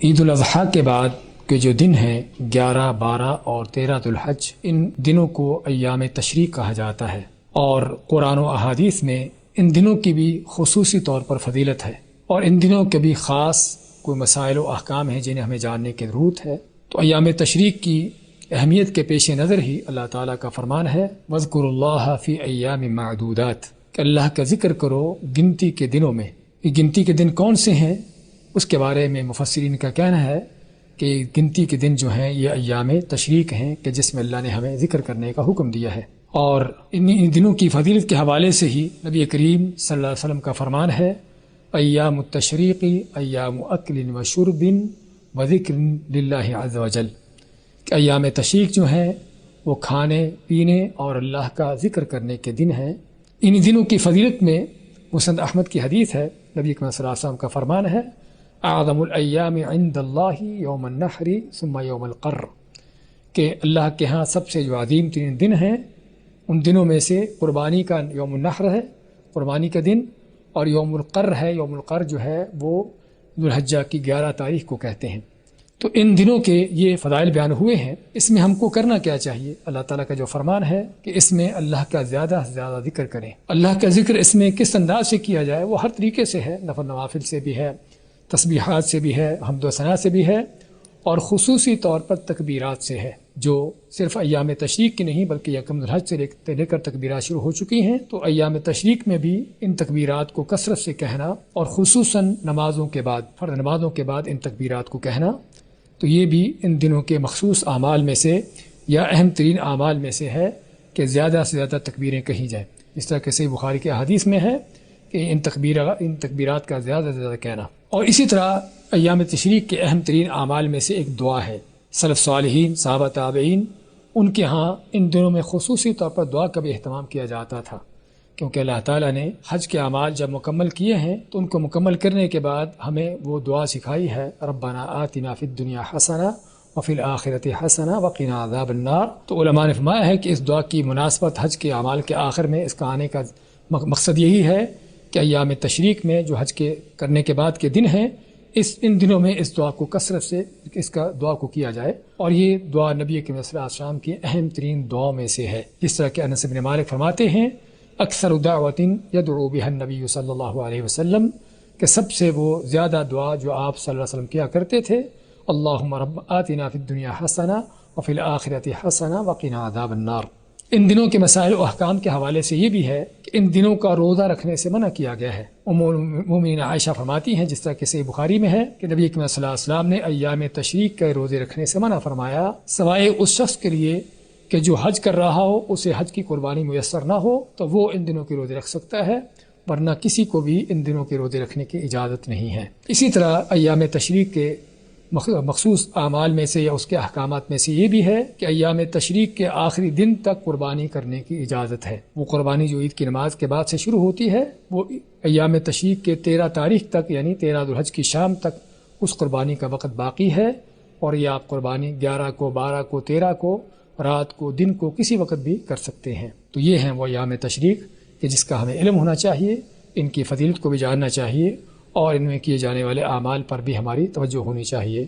عید الاضحیٰ کے بعد کے جو دن ہیں 11، 12 اور 13 ذو الحج، ان دنوں کو ایام تشریق کہا جاتا ہے، اور قرآن و احادیث میں ان دنوں کی بھی خصوصی طور پر فضیلت ہے، اور ان دنوں کے بھی خاص کوئی مسائل و احکام ہیں جنہیں ہمیں جاننے کی ضرورت ہے۔ تو ایام تشریق کی اہمیت کے پیش نظر ہی اللہ تعالیٰ کا فرمان ہے وَاذْكُرُوا اللَّهَ فِي أَيَّامٍ مَّعْدُودَاتٍ، کہ اللہ کا ذکر کرو گنتی کے دنوں میں۔ یہ گنتی کے دن کون سے ہیں، اس کے بارے میں مفسرین کا کہنا ہے کہ گنتی کے دن جو ہیں یہ ایام تشریق ہیں کہ جس میں اللہ نے ہمیں ذکر کرنے کا حکم دیا ہے، اور ان دنوں کی فضیلت کے حوالے سے ہی نبی کریم صلی اللہ علیہ وسلم کا فرمان ہے ایام التشریق ایام اکل و شرب و ذکر للہ عز وجل، کہ ایام تشریق جو ہیں وہ کھانے پینے اور اللہ کا ذکر کرنے کے دن ہیں۔ ان دنوں کی فضیلت میں مسند احمد کی حدیث ہے، نبی کریم صلی اللہ علیہ وسلم کا فرمان ہے اعظم الایام عند اللہ یوم النحر ثم یوم القر، کہ اللہ کے ہاں سب سے جو عظیم ترین دن ہیں ان دنوں میں سے قربانی کا یوم النحر ہے، قربانی کا دن، اور یوم القر ہے۔ یوم القر جو ہے وہ ذو الحجہ کی 11 تاریخ کو کہتے ہیں۔ تو ان دنوں کے یہ فضائل بیان ہوئے ہیں، اس میں ہم کو کرنا کیا چاہیے؟ اللہ تعالیٰ کا جو فرمان ہے کہ اس میں اللہ کا زیادہ سے زیادہ ذکر کریں۔ اللہ کا ذکر اس میں کس انداز سے کیا جائے، وہ ہر طریقے سے ہے، نفل نوافل سے بھی ہے، تسبیحات سے بھی ہے، حمد و ثنا سے بھی ہے، اور خصوصی طور پر تکبیرات سے ہے، جو صرف ایام تشریق کی نہیں بلکہ یکم ذو الحج سے لے کر تکبیرات شروع ہو چکی ہیں۔ تو ایام تشریق میں بھی ان تکبیرات کو کثرت سے کہنا، اور خصوصاً نمازوں کے بعد، فرض نمازوں کے بعد ان تکبیرات کو کہنا، تو یہ بھی ان دنوں کے مخصوص اعمال میں سے یا اہم ترین اعمال میں سے ہے کہ زیادہ سے زیادہ تکبیریں کہی جائیں، اس طرح کہ صحیح بخاری کے احادیث میں ہے کہ ان تکبیرات کا زیادہ سے زیادہ کہنا۔ اور اسی طرح ایام تشریق کے اہم ترین اعمال میں سے ایک دعا ہے۔ سلف صالحین، صحابہ تابعین، ان کے ہاں ان دنوں میں خصوصی طور پر دعا کا بھی اہتمام کیا جاتا تھا، کیونکہ اللہ تعالیٰ نے حج کے اعمال جب مکمل کیے ہیں تو ان کو مکمل کرنے کے بعد ہمیں وہ دعا سکھائی ہے ربنا آتنا فی الدنیا حسنہ وفی الآخرۃ حسنہ وقنا عذاب النار۔ تو علماء نے فرمایا ہے کہ اس دعا کی مناسبت حج کے اعمال کے آخر میں اس کا آنے کا مقصد یہی ہے کہ ایام تشریق میں جو حج کے کرنے کے بعد کے دن ہیں، ان دنوں میں اس دعا کو کثرت سے اس کا دعا کو کیا جائے، اور یہ دعا نبی کریم صلی اللہ علیہ وسلم کی اہم ترین دعاؤں میں سے ہے، جس طرح کہ انس بن مالک فرماتے ہیں اکثر دعوت یدعو بها النبی صلی اللہ علیہ وسلم، کہ سب سے وہ زیادہ دعا جو آپ صلی اللہ علیہ وسلم کیا کرتے تھے اللہم رب آتنا فی الدنیا حسنہ وفی الآخرۃ حسنہ وقنا عذاب النار۔ ان دنوں کے مسائل و احکام کے حوالے سے یہ بھی ہے کہ ان دنوں کا روزہ رکھنے سے منع کیا گیا ہے۔ ام المؤمنین عائشہ فرماتی ہیں، جس طرح کہ صحیح بخاری میں ہے، کہ نبی کریم صلی اللہ علیہ وسلم نے ایام تشریق کے روزے رکھنے سے منع فرمایا، سوائے اس شخص کے لیے کہ جو حج کر رہا ہو، اسے حج کی قربانی میسر نہ ہو تو وہ ان دنوں کے روزے رکھ سکتا ہے، ورنہ کسی کو بھی ان دنوں کے روزے رکھنے کی اجازت نہیں ہے۔ اسی طرح ایام تشریق کے مخصوص اعمال میں سے یا اس کے احکامات میں سے یہ بھی ہے کہ ایام تشریق کے آخری دن تک قربانی کرنے کی اجازت ہے۔ وہ قربانی جو عید کی نماز کے بعد سے شروع ہوتی ہے، وہ ایام تشریق کے 13 تاریخ تک یعنی 13 ذو الحج کی شام تک اس قربانی کا وقت باقی ہے، اور یہ آپ قربانی 11 کو، 12 کو، 13 کو، رات کو، دن کو، کسی وقت بھی کر سکتے ہیں۔ تو یہ ہیں وہ ایام تشریق کہ جس کا ہمیں علم ہونا چاہیے، ان کی فضیلت کو بھی جاننا چاہیے، اور ان میں کیے جانے والے اعمال پر بھی ہماری توجہ ہونی چاہیے۔